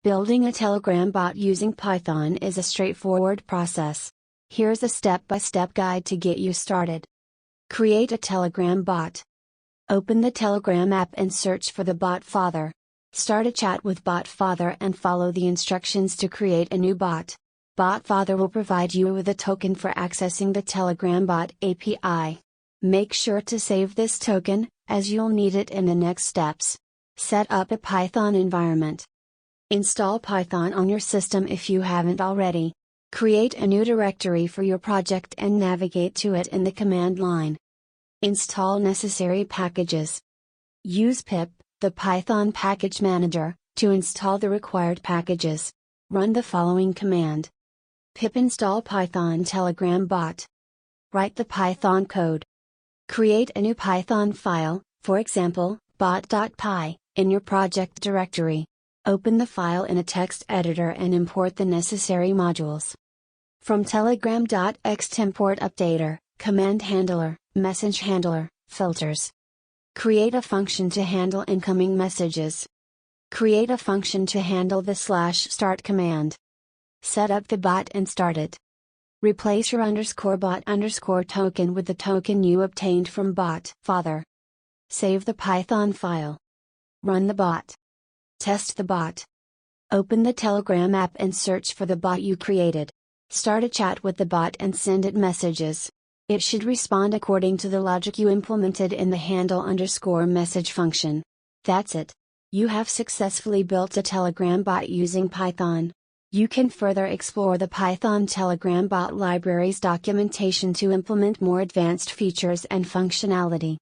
Building a Telegram bot using Python is a straightforward process. Here's a step-by-step guide to get you started. Create a Telegram bot. Open the Telegram app and search for the bot father. Start a chat with bot father and follow the instructions to create a new bot. Bot father will provide you with a token for accessing the Telegram bot API. Make sure to save this token, as you'll need it in the next steps. Set up a Python environment. Install Python on your system if you haven't already. Create a new directory for your project and navigate to it in the command line. Install necessary packages. Use pip, the Python package manager, to install the required packages. Run the following command. Pip install Python Telegram bot. Write the Python code. Create a new Python file, for example, bot.py, in your project directory. Open the file in a text editor and import the necessary modules. From telegram.x import updater, command handler, message handler, filters. Create a function to handle incoming messages. Create a function to handle the /start command. Set up the bot and start it. Replace your _bot_ token with the token you obtained from bot father. Save the Python file. Run the bot. Test the bot. Open the Telegram app and search for the bot you created. Start a chat with the bot and send it messages. It should respond according to the logic you implemented in the handle_message function. That's it. You have successfully built a Telegram bot using Python. You can further explore the Python Telegram bot library's documentation to implement more advanced features and functionality.